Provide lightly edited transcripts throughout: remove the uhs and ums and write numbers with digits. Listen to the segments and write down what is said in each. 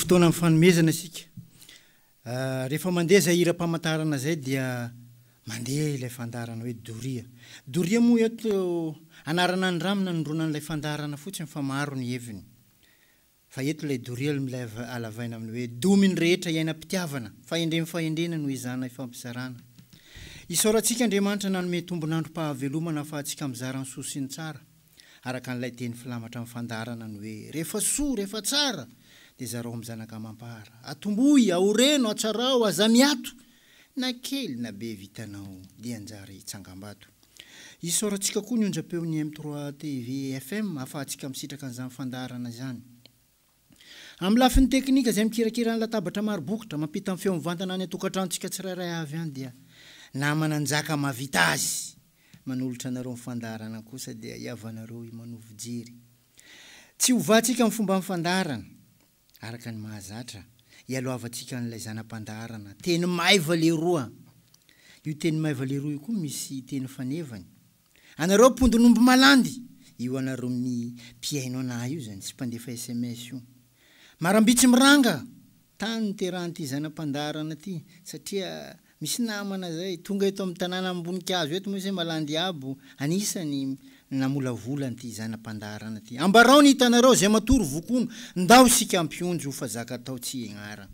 fotoana amin'ny fanomezana asika rehefa mandeha zay hira-pamantarana zay dia mandeha ilay fandarana hoe doria moa eto anarana andramina nondrona an'ilay fandarana fotsiny fa maro ny heviny fa eto ilay doria milay alavaina amin'ny hoe dominy rehetra iainam-pitiavana fahendrena no izana ifampizarana isaorantsika Andriamanitra nanome tombonandrom-pahavelomana fa atsika mizarany soa sy ny tsara araka n'ilay teny filamatra amin'ny fandarana ny hoe rehefa soa rehefa tsara dia zareo mizanaka mampahara atomboy aoreno atsarao azamiato na kely na be vitanao dia anjary itsangambato isaorantsika koa ny onjam-peon'ny M3 TV FM ahafahantsika misitraka an'izany fandarana izany amin'ny lafin'ny teknika izay mikirakira ny latabatra maro bokotra mampita amin'ny feo mivantana any atokantranontsika tsirairay avy any dia namana anjaka mahavita azy manolotra anareo mifandarana kosa dia iavanareo manovo jery tsy hovatsika amin'ny fomba mifandarana araka ny mahazatra ialoavantsika n'ilay zanam-pandarana teny maiva leroa io teny maiva leroa io koa misy teny fanevany anareo mpondonombo malandy io anareo ny mpiaino anahy io zany sy mpandefa SMS io marambitsy miranga tany ny teran'ity zanam-pandarana ty satria misy namana zay tonga eto amin'ny tanàna amboninkazo eto moa zay malandy abo anisany namolavolany ty zanam-pandarana ty ambarao ny hitanareo zay matory vokono ndao sika ampionjo fa zaka atao tsy ignara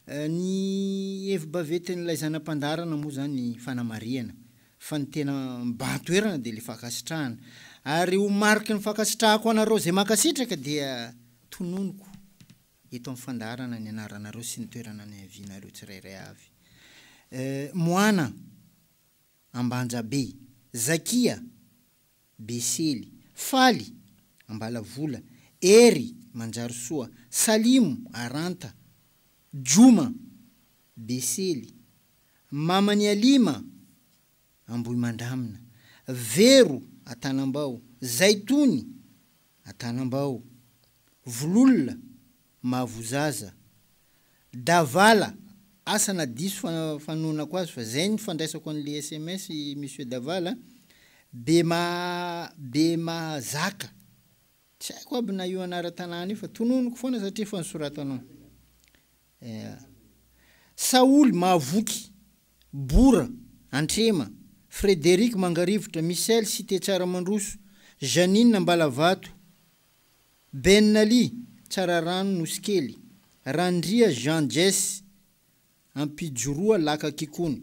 ny evi-bavetin'ilay zanam-pandarana moa zany fanamariana fa ny tena mbantoerana dia le fakasitrahana ary ho mariky ny fakasitrahako anareo zay makasitraka dia tononoko eto amin'ny fandarana ny anaranareo sy ny toerana ny avianareo tsirairay avy Moana Ambanjabe Zakia Besely Faly Ambalavola Ery Manjarosoa Salimu Aranta Juma Besely Mamany Alima Ambohimandramina Vero Atanambao Zaitony Atanambao Vololona Mavozaza Davala asana diso fanonako azy fa zay ny fandraisako an'le SMS monsieur Davala be mazaka tsy haiko aby na io anara-tanàna io fa tononoko foana satria fa nisoratanao Saoly Mahavoky Bora Antrema Frédéric Mangarivotra Michel Cité Tsaramandroso Janine Mbalavato Benali Tsararano Nosikely Randria Jean Jess Ampijoroa Laka Kikony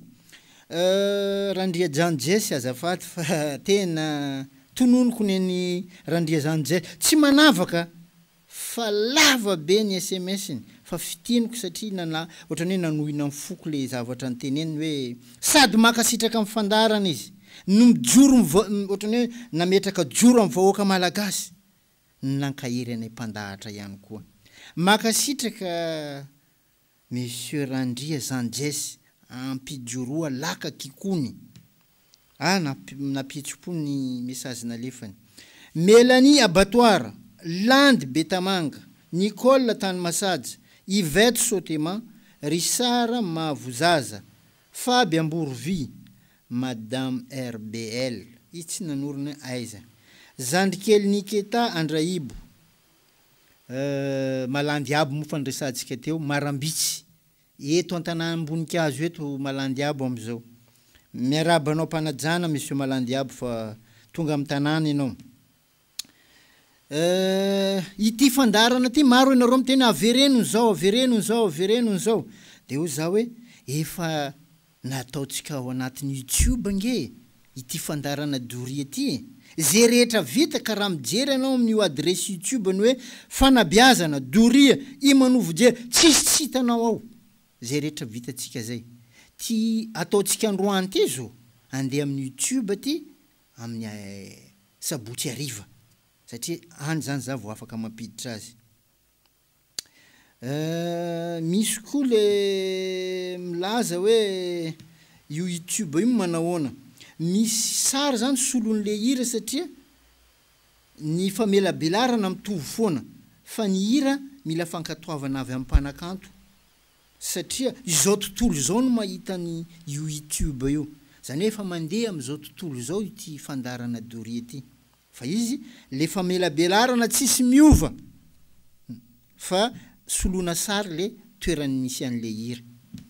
Randria Jean Jess azafady fa tena tononoko ny Randria Jean Jess tsy manavaka fa lava be ny SMS-ny fa fitiniko satria ohatrany hoe nanohina mifoko le zavatra ny teneny hoe sady makasitraka amin'ny fandarana izy no mijoro ohatrany hoe nametraka joro amin'ny vahoaka malagasy nankahery anay mpandahatra ihany koa makasitraka Monsieur Randria Zanjes Ampijoroa Laka Kikony napitsopo ny message nalefany Mélanie Abattoir Land Betamanga Nicole Tanimasaja Yvette Sotema Rissara Mavozaza Faby Ambourvi Madame RBL itsy nanorina aiza Zandrikely Niketa Andraibo Malandy abo moa fandraisantsika teo marambitsy eto an-tanàna amboninkazo eto malandy abo am'izao miarabanao mpanajana monsieur malandy abo fa tonga amin'ny tanàna ianao ity fandarana ty maro ianareo miteny averenony zao dia ho zao hoe efa nataontsika ao anatin'ny YouTube nge ity fandarana doria ty zay rehetra vita ka raha mijery anao amin'io adresy YouTube ny hoe fanabiazana doria imanovo jery tsisy hitanao ao zay rehetra vitatsika zay ty ataontsika androany ty zo andeha amin'ny YouTube ty amin'ny sabotsy ariva satria any zany za vao afaka mampiditra azy misy koa le milaza hoe io YouTube io manahoana misy sary zany solon'le hira satria ny famelabelarana mitovy foana fa ny hira mila fankatoavana avy amin'ny mpanakanto satria izao tontolo izao no mahita ny YouTube io zany hoe efa mandeha amin'izao tontolo izao ity fandarana doria ity fa izy le famelabelarana tsisy miova fa soloana sary le toerany misy an'le hira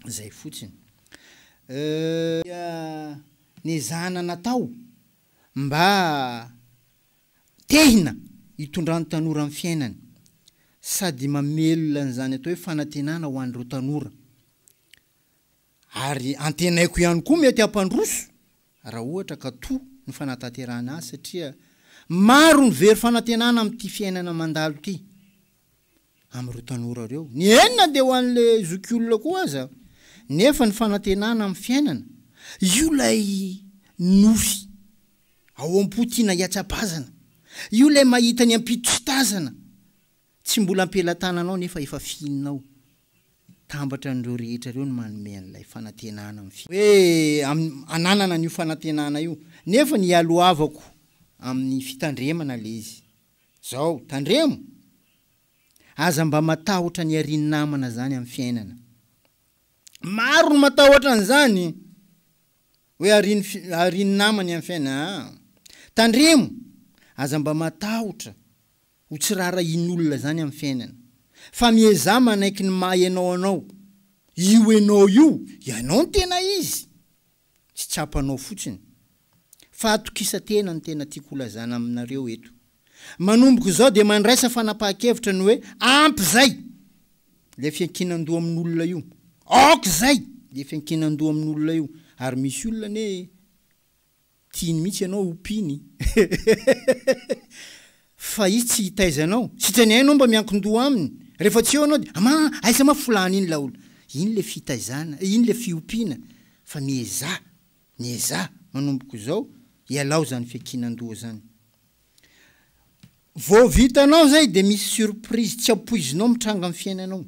zay fotsiny ny zana natao mba tehina hitondrany tanora amin'ny fiainany sady mamelona n'zany atao hoe fanantenana ho an'ireo tanora ary antenaiko ihany koa mety hampandroso raha ohatra ka to ny fanatanterahana azy satria maro ny very fanantenana amin'ity fiainana mandalo ty amin'ireo tanora reo ny enina de ho an'le zokiolona koa aza nefa ny fanantenana amin'ny fiainana io lay nofy ao am-potiana hiatsapazana io lay mahita ny ampitositazana tsy mbola ampelantananao nefa efa fininao tambatra an'ireo rehetra reo ny manome an'ilay fanantenana hoe ananana n'io fanantenana io nefa ny aloavako amin'ny fitandremana le izy zao tandremo aza mba matahotra ny ariny namana zany amin'ny fiainana maro ny matahotra an'izany hoe ariny namany amin'ny fiainana tandremo aza mba matahotra ho tsy rara in'olona zany amin'ny fiainana fa mieza manaiky ny mahay anao anao io enao io ianao ny tena izy tsy tsapanao fotsiny fa atokisa-tena ny tena tiako lazana aminareo eto manomboko zao de mandraisa fanapahan-kevitra ny hoe ampy zay le fiankinan-doha amin'olona io aoka zay le fiankinan-doha amin'olona io ary misy olona ne tiany mihitsy ianao opiny fa izy tsy hitaizanao sitrany ainao mba miankon-doha aminy rehefa tsy eo anao de aisa ma fulany iny laolo iny le fitaizana iny le fiopina fa mieza manomboko zao ialao zany fiankinan-doha zany vao vitanao zay de misy surprise tsy ampoizinao mitranga amin'ny fiainanao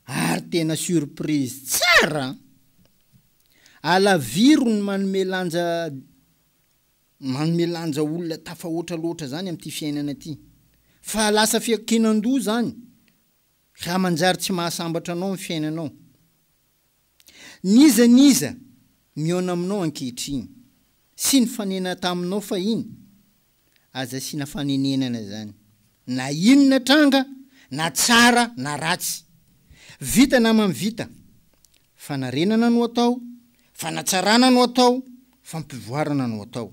ary tena surprise tsara alaviro ny manome lanja olona tafahoatra loatra zany amin'ity fiainana ty fa lasa fiankinan-doha zany raha manjary tsy mahasambatra anao amin'ny fiainanao niza miona aminao ankehitriny sy ny fanena taminao fa iny aza sy na fanenenana zany na inona tranga na tsara na ratsy vita namany vita fanarenana no atao fanatsarana no atao fampivoarana no atao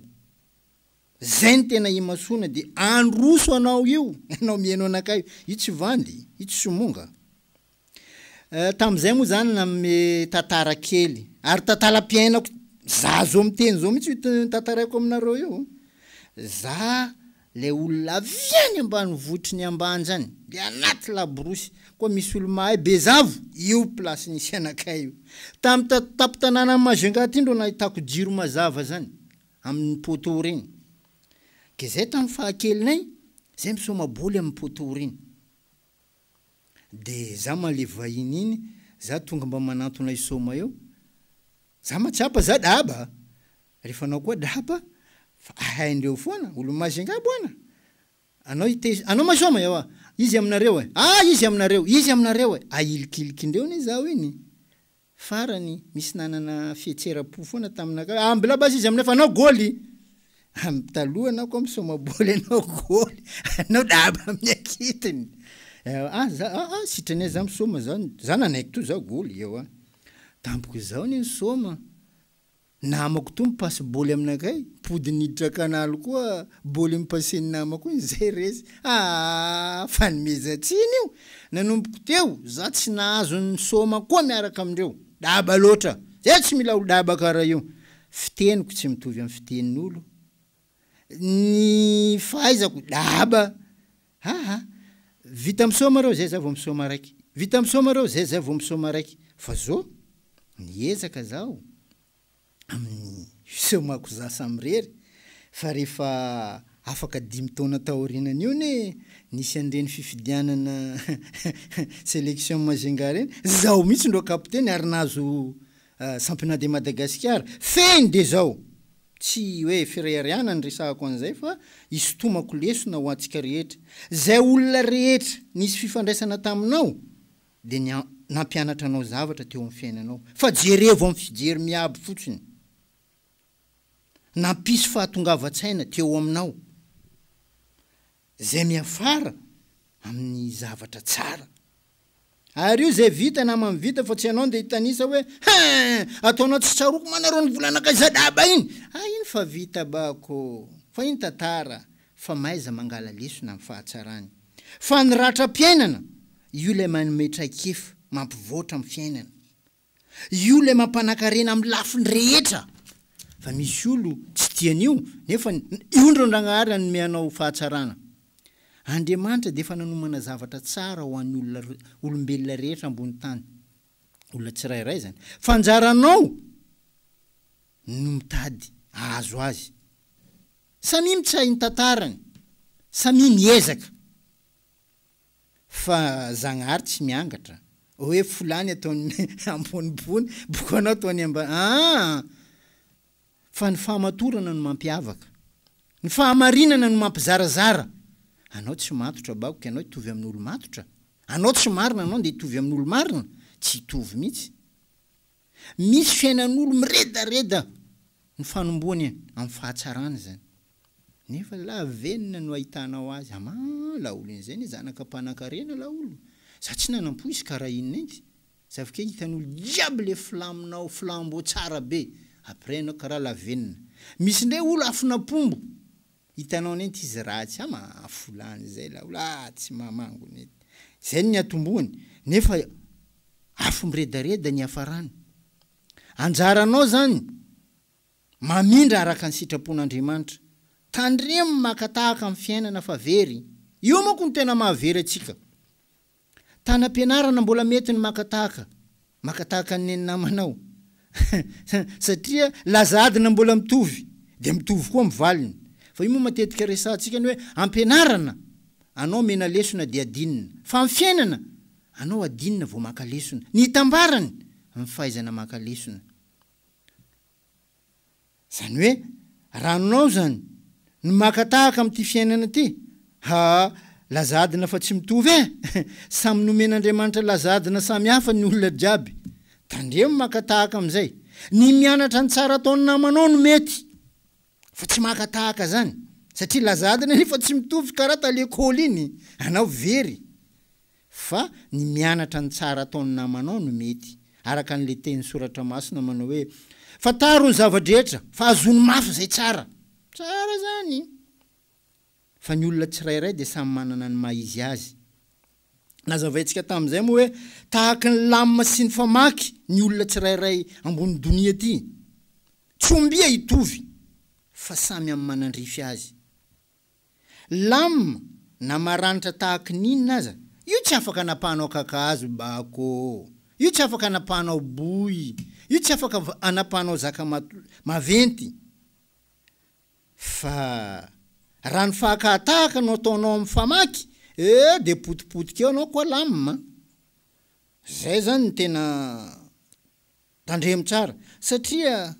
zay ny tena imasona de androso anao io anao mieno anakaio io tsy vandy io tsy somonga tam'izay moa zany name tantara kely ary tantaram-piainako za zo miteny zao mihitsy tantaraiko aminareo io za le olona viany ambany votry ny ambany zany de anaty laborosy koa misy olo mahay bezavo io plasy nisy anakay io tamy tapitanana Majunga ty ndro nahitako jiro mazava zany amin'ny poto reny ke zay tamy fahakelinay zay misoma boly amin'ny poto reny de za male vahiny iny za tonga mba manantona isoma eo za matsiapa za daba rehefa anao koa daba fa haindreo foana olo Majunga bwana anao masoma eo izy aminareo izy aminareo ailikilikin-dreo ny zaho iny farany misy nanana fietsera-po foana taminaka mbola basy izy aminay fa anao goly taloha anao koa misoma boly anao goly anao daba amin'ny akitiny sitrany za misoma za nanaiky to za goly eo tampoko zao ny soma namako to mipasy boly aminakay pody niditra kanalo koa boly mipaseny namako iny zay rezy fa nimezatsiny io nanomboko teo za tsy nahazo ny soma koa miaraka amindreo daba loatra zay tsy mila olo daba karaha io fiteniko tsy mitovy amin'ny fitenin'olo ny fahaizako daba vita misoma reo zay za vao misoma raiky vita misoma reo zay za vao misoma raiky fa zao niezaka zao amin'ny somako za samrery fa rehefa afaka 5 taona taorinan'io ne nisy andreny fifidianana sélection Majunga reny zao mihitsy ndro kapiteny ary nazo championnat de Madagascar feny de zao tsy hoe fireriana ny resahako an'izay fa isotomako lesona ho antsika rehetra zay olona rehetra nisy fifandraisana taminao de nampianatra anao zavatra teo amin'ny fiainanao fa jerevo amin'ny fijery miabo fotsiny nampisy fahatongava-tsaina teo aminao zay miafara amin'ny zavatra tsara ary io zay vita na mamy vita fa tsy ianao de hitanisa hoe ataonao tsy tsaroko manareo ny volanakazadaba iny iny fa vita bako fa iny tantara fa maiza mangala lesona amin'ny fahatsarany fa ny ratram-piainana io le manometsakefo mampivoatra amin'ny fiainana io le mampanankarena amin'ny lafiny rehetra fa misy olo tsy tian'io nefa io ndrondragnahary anome anao fahatsarana Andriamanitra de efa nanomana zavatra tsara ho an'ny olombelona rehetra ambony tany olona tsirairay zany fanjaranao no mitady azo azy samy mitsahiny tantarany samy miezaka fa zagnahary tsy miangatra hoe fulany ataony ambonibony bokanao ataony fa ny fahamatorana no mampiavaka ny fahamarinana no mampizarazara anao tsy matotra bako anao hitovy amin'ny olo matotra anao tsy marina anao de hitovy amin'ny olo marina tsy hitovy mihitsy misy fiainan'olo miredareda ny fanomboany amin'ny fahatsarana zany nefa la venina no ahitanao azy la olo in'izay ny zanaka mpanankarena la olo za tsy nanampo izy karaha inona ity zavake hitan'olo jiaby le filaminao filambo tsara be après anao karaha la venina misy ndray olo afinapombo hitanao nety izy ratsy fulany zay la olo tsy mamangony zay ny atomboany nefa afo miredareda ny afarany anjaranao zany mamindra araka ny sitrapon'Andriamanitra tandremo makatahaka amin'ny fiainana fa very io manko ny tena mahavery atsika tanam-pianarana mbola mety ny makatahaka ny namanao satria lazadina mbola mitovy de mitovy koa mivaliny fa io moa matetika resantsika ny hoe ampianarana anao mena lesona de adinina fa amin'ny fiainana anao adinina vao maka lesona ny tambarany amin'ny fahaizana maka lesona zany hoe ranonao zany ny makatahaka amin'ity fiainana ty lazadina fa tsy mitovy samy nomen'Andriamanitra lazadina samy hafa ny olona jiaby tandremo makatahaka amin'izay ny mianatra ny tsara ataony namanao no mety fa tsy makatahaka zany satria lazadina nefa tsy mitovy karaha talekôly iny anao very fa ny mianatra ny tsara ataony namanao no mety araka an'le teny soratra masina manao hoe fataro ny zavadrehetra fa azony mafy zay tsara zany fa ny olona tsirairay de samy manana ny maizy azy nazavaintsika tamin'izay moa hoe tahaka ny lamina sy ny famaky ny olona tsirairay ambony donia ty tsombia hitovy fa samy amin'ny manandrify azy lamina na maranitra tahaka ninona aza io tsy afaka anapahanao kakazo bako io tsy afaka anapahanao boy io tsy afaka anapahanao zaka maventy fa raha ny fahakatahaka no ataonao amin'ny famaky de potipotika eo anao koa lamina zay zany ny tena tandremo tsara satria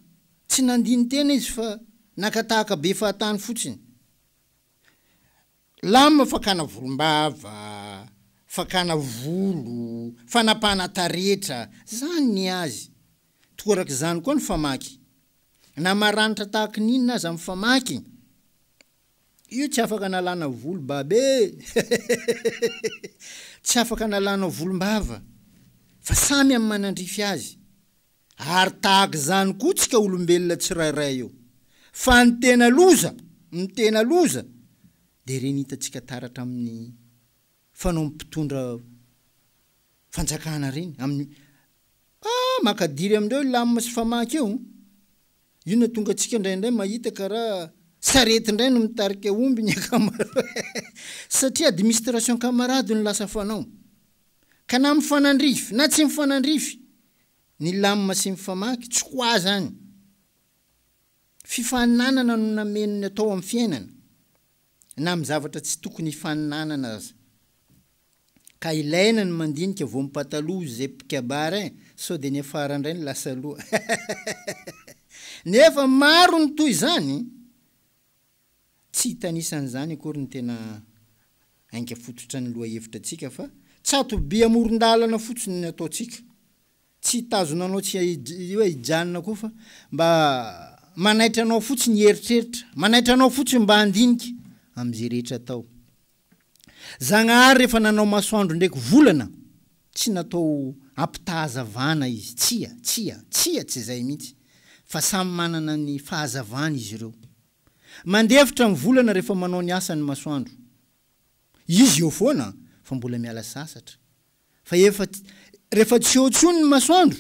tsy nandiny tena izy fa nakatahaka be fahatany fotsiny lamina fakana volombava fakana volo fanapahana taretra zany ny azy tokorak' zany koa ny famaky na maranitra tahaka ninona azy amin'ny famaky io tsy afaka nalana volo babe tsy afaka nalana volombava fa samy amin'ny manandrify azy ary tahaka zany koa tsika olombelona tsirairay io fa ny tena loza de reny hitatsika taratra amin'ny fanao mpitondra fanjakana reny amin'ny makadiry amindreo lamina sy famaky eo io na tonga atsika indraindray mahita karaha sarety indray no mitarika omby ny akamaro satria administration camarade no lasa fanao ka na mifanandrify na tsy mifanandrify ny lamina sy mifamaky tsy koa zany fifaninanana no namenony atao amin'ny fiainana na amin'ny zavatra tsy tokony hifaninanana aza ka ilaina ny mandinika vao mipataloha zay pikabara sao de ny afara indray ny lasa loha nefa maro ny toy zany tsy hitanisan'izany akory ny tena ainga fototra ny loha hevitra atsika fa tsato be amoron-dalana fotsiny ny ataotsika tsy hitazonanao tsy hoe hijanona koa fa mba manaitra anao fotsiny heritreritra manaitra anao fotsiny mba handinika am'izay rehetra atao Zagnahary rehefa nanao masoandro ndraiky volana tsy natao ampitahazavana izy tsia tsy zay mihitsy fa samy manana ny fahazavana izy ireo. Mandefitra ny volana rehefa manao ny asany masoandro. Izy eo foana fa mbola miala sasatra. Fa rehefa tsy eo tsony ny masoandro,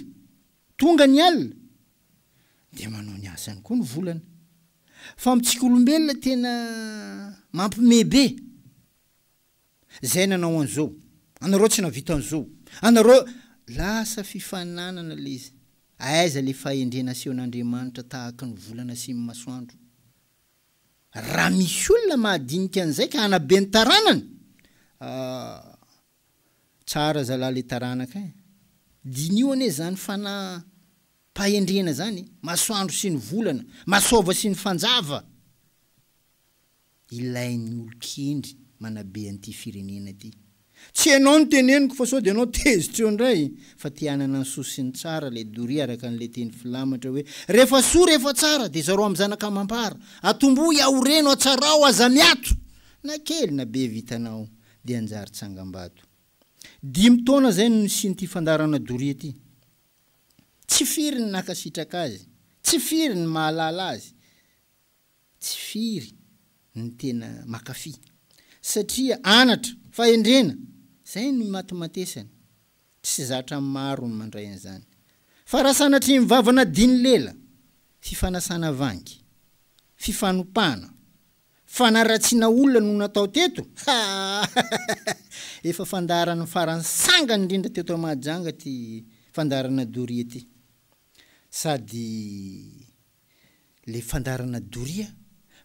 tonga ny alina, dia manao ny asany koa ny volana. Fa amintsika olombelona tena mampimebe. Zay nanao an'izao. Anareo tsy navita an'izao. Anareo lasa fifananana le izy. Aiza le fahendrena asehon'Andriamanitra tahaka ny volana sy ny masoandro. Raha misy olona mahadinika an'izay ka hanabe ny taranany. Tsara zalahy le taranaka. Dinio ane zany pahendrena zany, masoandro sy ny volana, masova sy ny fanjava. Ilain'ny olon-kendry manabe an'ity firenena ty. Tsy ianao ny teneniko fa sao dia ianao tezitra eo indray. Fa ty hanana ny soa sy ny tsara le doria araka an'le teny filamatra hoe rehefa soa rehefa tsara dia zareo amin'ny zanaka mampara. Atombo iaoreno atsarao aza miato. Na kely na be vitanao dia anjary tsangam-bato. 5 taona zay no nisian'ity fandarana doria ty. Tsy firy ny nakasitraka azy. Tsy firy ny mahalala azy. Tsy firy ny tena makafy. Satria anatra, fahendrena, zay ny matimatesany. Tsy zatra maro ny mandray an'izany. Fa raha sanatria mivavana diny lela, fifanasana vangy, fifanopana, fanaratsiana olona no natao teto. Efa fandarana farany sangany indrindra teto Mahajanga ty fandarana doria ty. Sady le fandarana doria,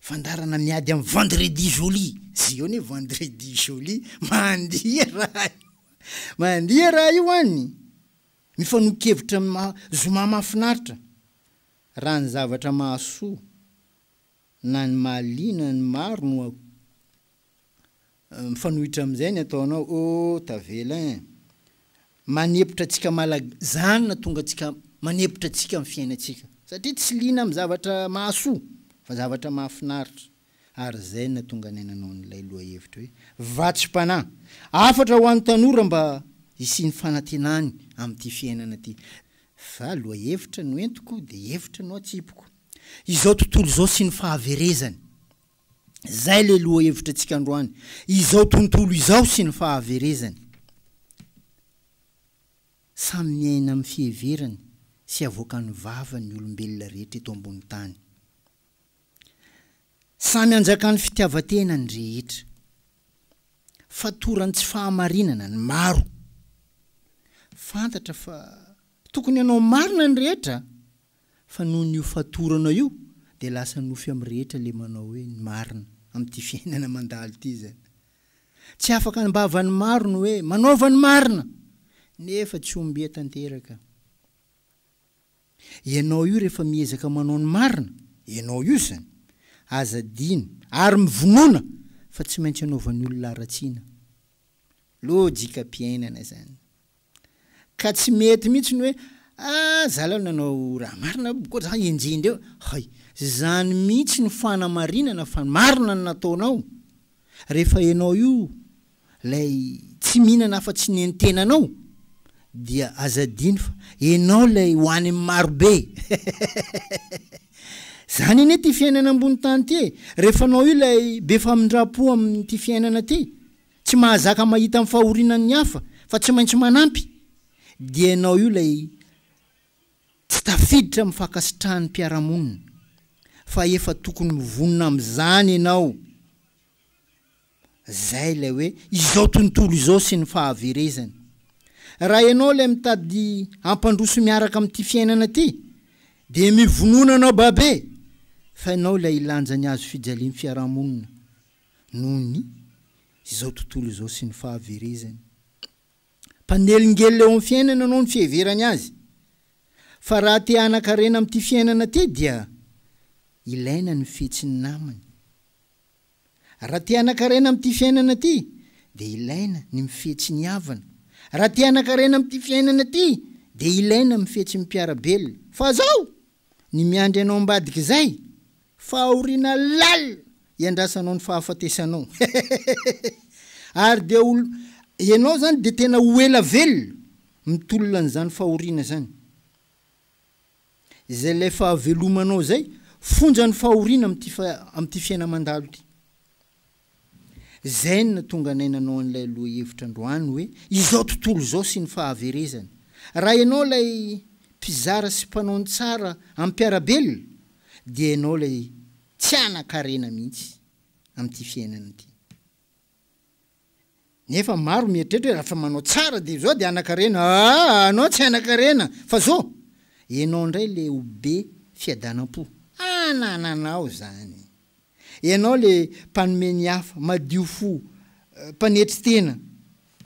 fandarana miady amin'ny vendredi joli. Zione vendredi joli, mandia raha io any. Mifanokevitra zoma mahafinaritra. Raha ny zavatra mahasoa, na ny mahaliana ny maro no mifanohitra amin'izay ny ataonao, tavela manepitra tsika zany na tonga tsika manepitra tsika amin'ny fiainantsika. Satria tsy liana amin'ny zavatra mahasoa, fa zavatra mahafinaritra. Ary zay na tonga nenanao n'ilay lohahevitra hoe vatsim-panahy. Afatra ho an'ny tanora mba hisiany fanantenany amin'ity fiainana ty. Fa lohahevitra no entiko dia hevitra no atsipoko. Izao tontolo izao sy ny fahaverezany. Zay le lohahevitra tsika androany. Izao tontolo izao sy ny fahaverezany. Samy miaina amin'ny fiheverany sy avoaka ny vavany olombelona rehetra eto ambony tany. Samy anjaka ny fitiavan-tenany rehetra. Fatorany tsy fahamarinana ny maro. Fantatra fa tokony ianao marina ny rehetra. Fa noho ny fatoranao io dia lasa nofy amin'ny rehetra le manao hoe ny marina amin'ity fiainana mandalo ity zany. Tsy afaka hanambava ny maro no hoe manaova ny marina. Nefa tsy ombia tanteraka. Ianao io rehefa miezaka manao ny marina, ianao io zany azadiny ary mivonona fa tsy maintsy anaovan'ny olona aratsiana. Lôjika mpiainana zany. Ka tsy mety mihitsy ny hoe zala nanao raha marina koa za enjendry eo. Hay, zany mihitsy ny fanamarinana fa marina ny nataonao. Rehefa ianao io lay tsy mihinana fa tsy nentenanao, dia azadiny fa ianao lay hoany marobe. Zany ine ty fiainana ambony tany ty. Rehefa anao io lay be famindrapo amin'ty fiainana ty, tsy mahazaka mahita amin'ny fahorinan'ny hafa fa tsy maintsy manampy, dia ianao io lay tsy tafiditra mifakasitrahan'ny mpiaramonina, fa efa tokony mivonona amin'izany ianao. Zay lay hoe izao tontolo izao sy ny fahaverezany. Raha ianao lay mitady ampandroso miaraka amin'ty fiainana ty, dia mivonona anao babe, fa ianao lay ilanja ny azo fijalian'ny fiaramonina noho ny izao tontolo izao sy ny fahaverezany. Mpanelingely eo amin'ny fiainana anao ny fiheverany azy. Fa raha te hanakarena amin'ty fiainana ty dia ilaina ny fihetsiny namany. Raha te hanakarena amin'ty fiainana ty dia ilaina ny mifetsy ny havana. Raha te hanakarena amin'ty fiainana ty dia ilaina mifetsy mpiarabelona. Fa zao ny miandry anao ambadika zay, fa aoriana lal iandrasanao ny fahafatesanao. ary de olo ianao zany de tena hoela velona mitolona an'izany fahoriana zany zay le fahavelomanao zay fonja ny fahoriana am'ty fiaina mandalo ty zay na tonga anainanao an'ilay loha hevitra androany hoe izao tontolo zao sy ny fahaverezany raha ianao lay mpizara sy mpanao tsara ampiarabelona dia ianao lay tsy anakarena mihitsy am'ty fiainana ty nefa maro mieritreritra hoe rafa manao tsara de zao de anakarena anao tsy anakarena fa zao ianao ndray le ho be fiadanam-po anananao zany ianao le mpanomeny hafa madio fo mpanetry tena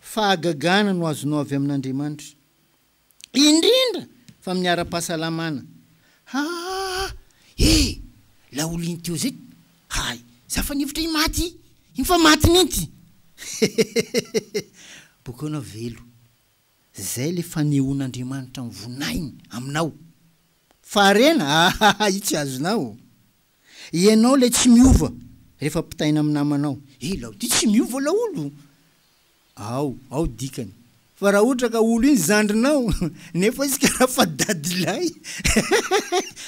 fahagagana no azonao avy amin'Andriamanitra indrindra fa miara-pahasalamana la olo iny teo zay hay za fa nivitra i maty iny fa maty ninty bokona velo zay le fanehoan'Andriamanitra mivonahiny aminao farena io tsy azonao ianao le tsy miova rehefa pitaina amin'ny namanao lao ty tsy miova la olo ao dikany fa raha ohatra ka olo iny zandrinao nefa izy ka raha fa dadilay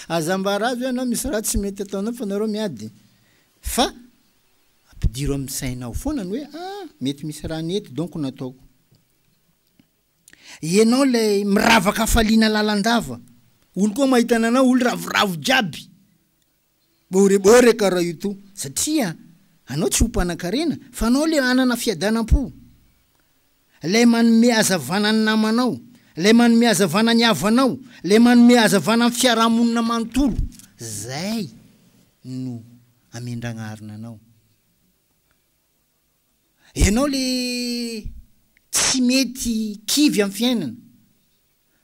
azambara azy hoe anao misy raha tsy mety ataonao fa nareo miady fa ampidiro amin'ny sainao foana ny hoe mety misy raha nety donc nataoko ianao le miravaka faliana lalandava olo koa mahita ananao olo ravoravo jiaby bore karaha io to satria anao tsy ho mpanan-karena fa anao le anana fiadanam-po lay manome azavana ny namanao lay manome azavana ny havanao lay manome azavana ny fiarahamonina manontolo zay no amendragnarina anao ianao le tsy mety kivy amin'ny fiainana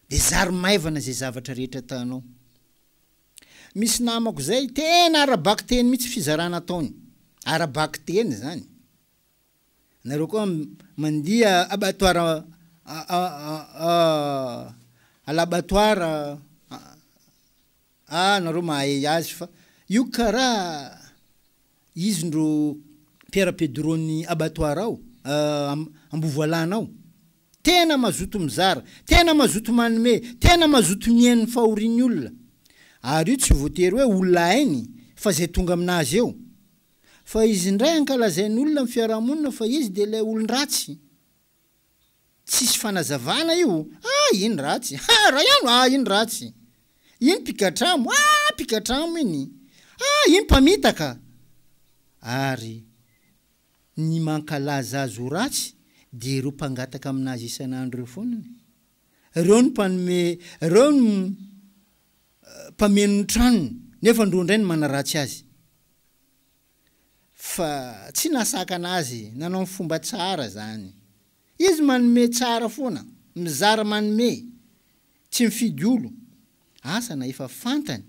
de zary maivana zay zavatra rehetra tanao misy namako zay tena arabaky teny mihitsy fizarana ataony arabaky teny zany nareo koa mandia abattoir alabattoir nareo mahay azy fa io karaha izy ndro mpiara-pedrony abattoir ao ambovoalanao tena mazoto mizara tena mazoto manome tena mazoto miain'ny fahoriany olona ary io tsy voatery hoe olona hainy fa zay tonga aminazy eo fa izy ndray ankalazainy olona amin'ny fiarahamonina fa izy de lay olon-dratsy tsisy fanazavana io iny ratsy raha ihano iny ratsy iny pikatramo pikatramo iny iny mpamitaka ary ny mankalaza azy ho ratsy de ireo mpangataka aminazy isan'andro reo foana reo ny mpanome reo ny mpameno ny tranony nefa ndroandray ny manaratsy azy fa tsy nasaka anazy nanao ny fomba tsara zany izy manome tsara foana mizara manome tsy mifidy olo asana efa fantany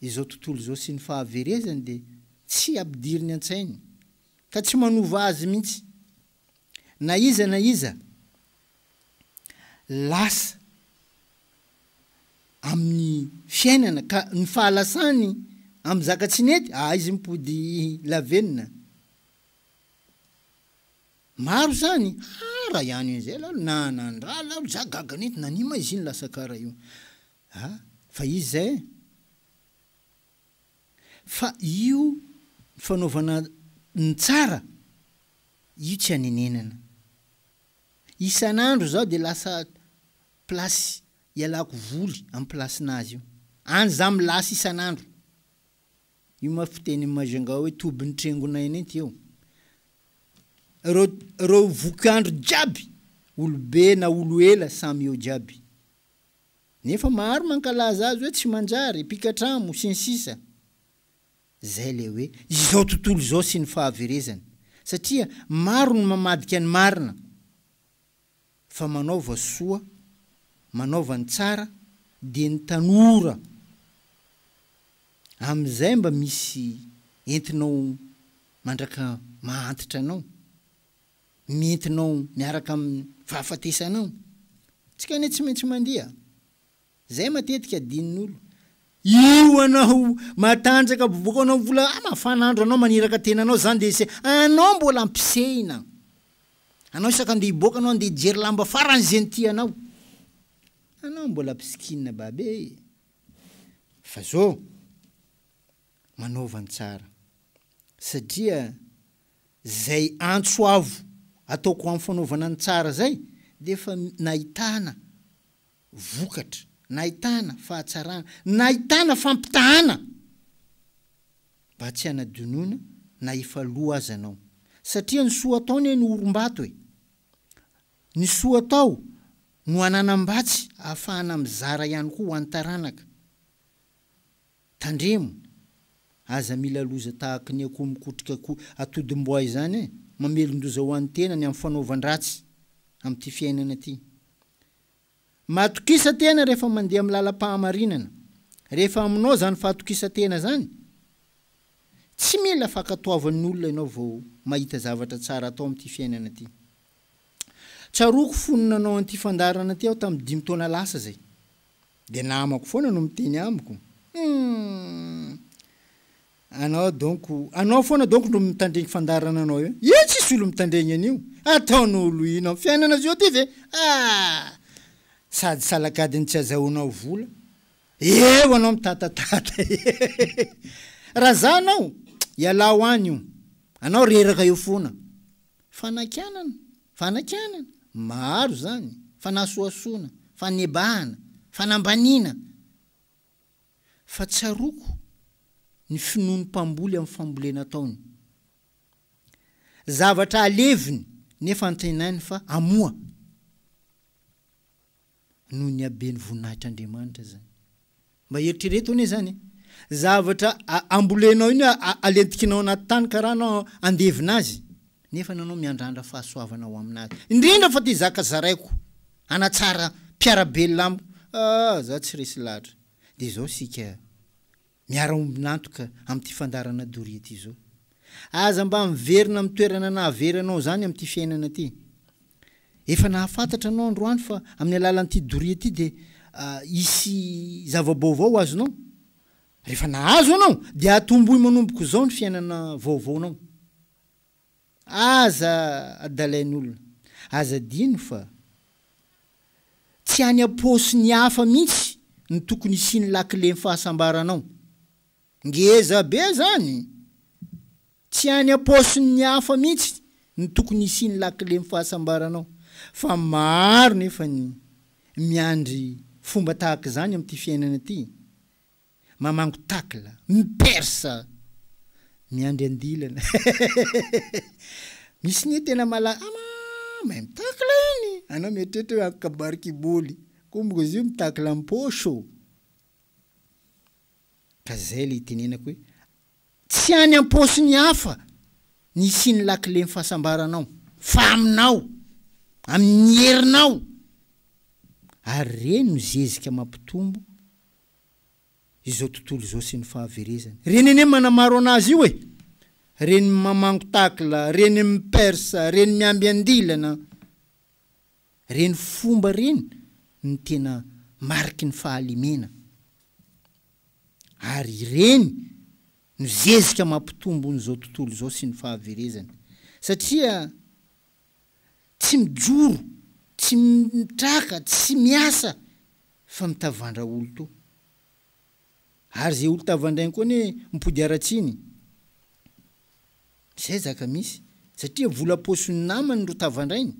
izao tontolo zao sy ny fahaverezany de tsy ampidiriny an-tsainy ka tsy manova azy mihitsy na iza lasa amin'ny fiainana ka ny fahalasany amy zakatsy nety izy mipody lavenina maro zany raha ihany in'izay lalo nanandra lalo za gaganety nanima izy iny lasa karaha io fa izy zay fa io fanaovana ny tsara io tsy anenenana isan'andro zao de lasa plasy ialako voly amy plasinazy io any za milasa isan'andro io mafiteny mazanga hoe tobiny trengonay nenty eo reo vokiandro jiaby olobe na olo ela samy eo jiaby nefa maro mankalaza azy hoe tsy manjary pikatramo sy ny sisa zay le hoe izao tontolo zao sy ny fahaverezany satria maro ny mamadika ny marina fa manaova soa manaova ny tsara de ny tanora am'izay mba misy entinao mandraka mahantitra anao mientinao miaraka amin'ny fahafatesanao tsika ne tsy maintsy mandeha zay matetika adinin'olo io anao matanjaka boboka anao vola mafanandro anao maniraka tenanao zany de se anao mbola ampisehina anao isaka andeha hiboaka anao andeha hijery lamba faran'izay ty anao mbola pisikina babe fa zao manaovany tsara satria zay antso avo ataoko amin'ny fanaovana ny tsara zay de efa nahitana vokatra, nahitana fahatsarana, nahitana fampitahana mba tsy hanadonona na ifaloa azy anao satria ny soa ataony ny orom-bato ny soa atao no ananam-batsy ahafahana mizara ihany koa ho an'ny taranaka tandremo aza mila loza tahaka ny akoho mikotrika atodimboay zany mamelon-doza ho an'ny tenany amin'ny fanaovan-dratsy amin'ity fiainana ty matokisa-tena rehefa mandeha amin'ny lalam-pahamarinana rehefa aminao zany fahatokisa-tena zany tsy mila fakatoavan'olona ianao vao mahita zavatra tsara atao amin'ity fiainana ty tsaroko foninanao an'ity fandarana ty aho tamin'ny 5 taona lasa zay de namako foana no miteny amiko anao foana donc no mitandregny fandarana anao io tsisy olo mitandregny an'io ataon'olo ino fiainana zio ty ve sady salakadiny tsy azahoanao vola eo anao mitatatata raha zanao iala ho any io anao reraka eo foana fanakianana maro zany fanasoasoana fanebahana fanambanina fa tsaroko ny finoany mpamboly amin'ny fambolena ataony zavatra aleviny nefa antenainy fa amoa noho ny abeny voninahitr'Andriamanitra zany mba eritrereto ane zany zavatra ambolenao iny alentikinao anaty tany karaha anao andevina azy nefa nanao miandrandra fahasoavana ao aminazy indrindra fa ty zaka zaraiko anatsara mpiarabelona amiko za tsy resy lahatra de zao sika miara-ombinantoka amin'ity fandarana doria ty zao aza mba miverina amin'ny toerana nahaveranao zany amin'ity fiainana ty efa nahafantatra anao androany fa amin'ny alalan'ity doria ty de isy zavabaovao azonao rehefa nahazo anao de atomboy manomboko zao ny fiainana vaovaonao aza adalain'olona aza dino fa tsy any aposy ny hafa mihitsy ny tokony sy ny lakile ny fahasambaranao ngeza be zany tsy any aposy ny hafa mihitsy ny tokony sy ny lakile ny fahasambaranao fa maro nefa ny miandry fomba tahaka zany amin'ity fiainana ty mamango takla mipersa miandry andilana misy ny tena mahay mitakla iny anao mietrehitra hoe akabarikiboly komboko izy io mitakla amposho ka zay le itenenako hoe tsy any amposy ny hafa ny sy ny lakile ny fahasambaranao fa aminao amin'ny herinao ary reny no zezika mampitombo izao tontolo izao sy ny fahaverezany reny ene manamaro anazy io reny mamango takla reny mipersa reny miamby andilana reny fomba reny ny tena mariky ny fahalimena ary reny no zezika mampitombo n'izao tontolo izao sy ny fahaverezany satria tsy mijoro tsy mitraka tsy miasa fa mitavandra olo to ary zay olo tavandrainy koa ne mipody aratsiny zay zaka misy satria vola posony namany ro tavandrainy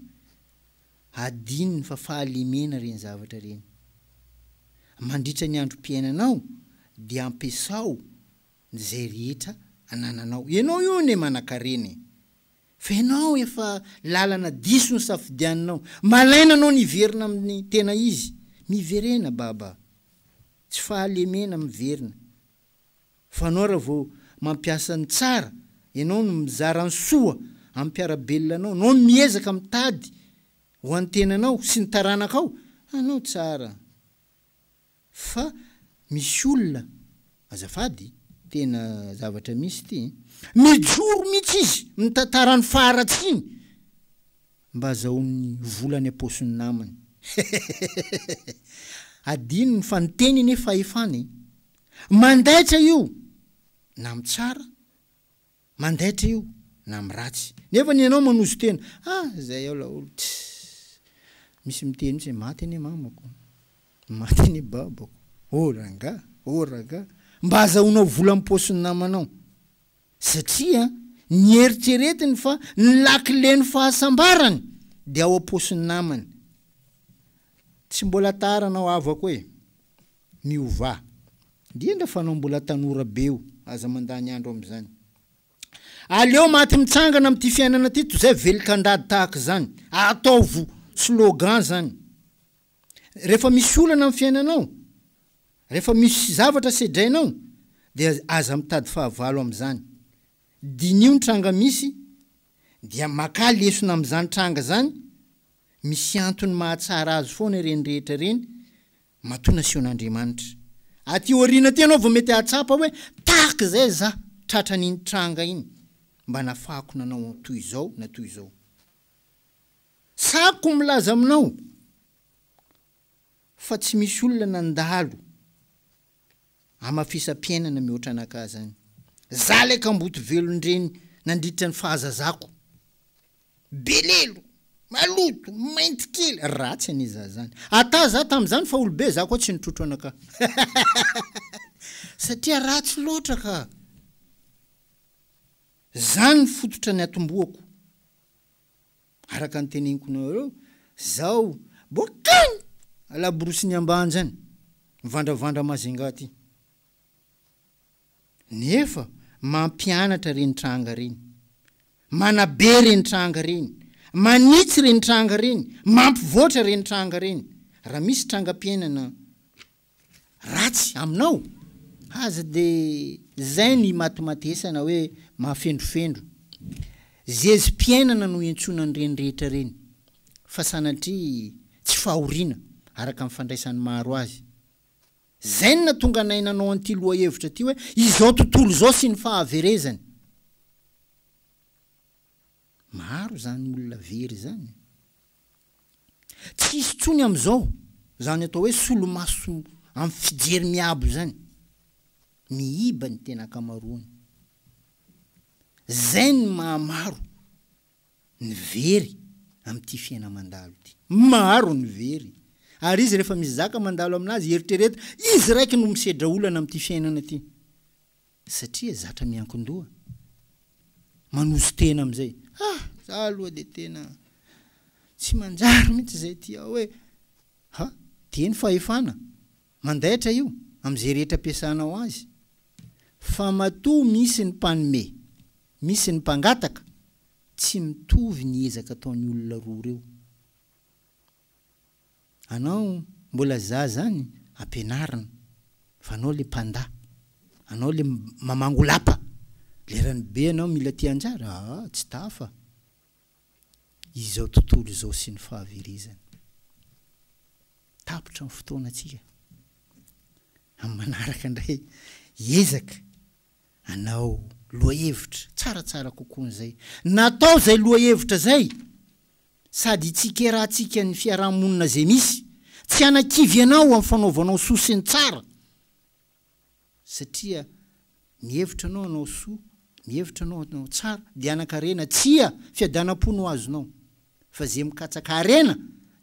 adininy fa fahalimena reny zavatra reny mandritra ny androm-piainanao de ampesao zay rehetra anananao ianao io ne manan-kareny fa ianao efa lalana diso ny safidianinao malaina anao niverina amin'ny tena izy miverena baba tsy fahalemena miverina fa anao raha vao mampiasa ny tsara ianao no mizara ny soa amin'ny mpiarabelona anao no miezaka mitady ho an'ny tenanao sy ny taranakao anao tsara fa misy olona azafady tena zavatra misy ty mijoro mihitsy izy mitantarany faharatsiny mba azahoany volany aposiny namany adinony fa niteny ne fahefany mandaitra io na mitsara mandaitra io na miratsy nefa ny ianao manozo tena zay ao laolo misy miteny mitsy maty any mamako maty any babako oranga mba azahoanao vola am'posiny namanao satria ny eritreretiny fa ny lakileny fahasambarany dia ao am-posiny namany tsy mbola taranao avako hoe miova indrindra fa anao mbola tanora beo aza mandany andro am'izany aleo maty mitsangana am'ty fiainana ty toy zay velikandady tahaka zany ataovo slogan zany rehefa misy olana amin'ny fiainanao rehefa misy zavatra sedrainao dia aza mitady fahavalo am'izany dinio ny tranga misy dia maka lesona am'izany tranga zany misy antony mahatsara azy foana reny rehetra reny matona sion'Andriamanitra aty orina ty anao vao mety ahatsapa hoe tahaka zay za tratran'iny tranga iny mba nafahako nanao toy izao na toy izao sako milaza aminao fa tsy misy olona nandalo amafisam-piainana mihoatra anaka zany za le kamboto velondreny nandritra ny fahazazako belelo maloto mainty kely ratsy aniza zany ata za tam'izany fa olobe za koa tsy nitrotro anaka satria ratsy loatra ka zany fototra ny atomboako araka ny teneniko nareo zao bokany alaborosy ny ambany zany mivandravandra mazinga ty nefa mampianatra reny tranga reny manabe reny tranga reny manitsy reny tranga reny mampivoatra reny tranga reny raha misy trangam-piainana ratsy aminao aza de zay ny matimatesana hoe mahafendrofendro zezim-piainana no entsonany reny rehetra reny fa sanatria tsy fahoriana araka amin'ny fandraisan'ny maro azy zay ny natonga nainanao an'ity loha hevitra ty hoe izao tontolo zao sy ny fahaverezany maro zany olona very zany tsy isy tsony am'izao zany atao hoe solomaso amin'ny fijery miabo zany miiba ny tena akamaroany zay ny mahamaro ny very am'ty fiaina mandalo ty maro ny very ary izy rehefa misy zaka mandalo aminazy eritrereta izy raiky no misedra olana am'ty fiainana ty satria zatra miankondoha manozo tena am'izay za aloha de tena tsy manjary mihitsy zay ty aho hoe teny fahefana mandaitra io am'izay rehetra ampiasanao azy fa matoa misy ny mpanome misy ny mpangataka tsy mitovy ny ezaka ataon'ny olona roa reo anao mbola za zany ampianarina fa anao le mpanda anao le mamangolapa lerany be anao mila ty anjara tsy tafa izao tontolo izao sy ny fahaverezany tapotra ny fotoana atsika amin'ny manaraka indray ezaka anao loahevitra tsaratsara kokoan'izay natao zay loahevitra zay sady tsikerahantsika ny fiarahamonina zay misy tsy anakivy anao amin'ny fanaovanao soa sy ny tsara satria mihevitra anao anao soa mihevitra anao anao tsara dia anakarena tsia fiadanam-pony ho azonao fa zay mikatsaka arena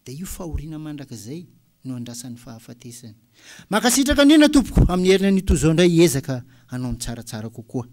dia io fahoriana mandrakizay no andrasan'ny fahafatesany makasitraka nina tompoko amin'ny herina nitozao indray ezaka anao ny tsaratsara kokoa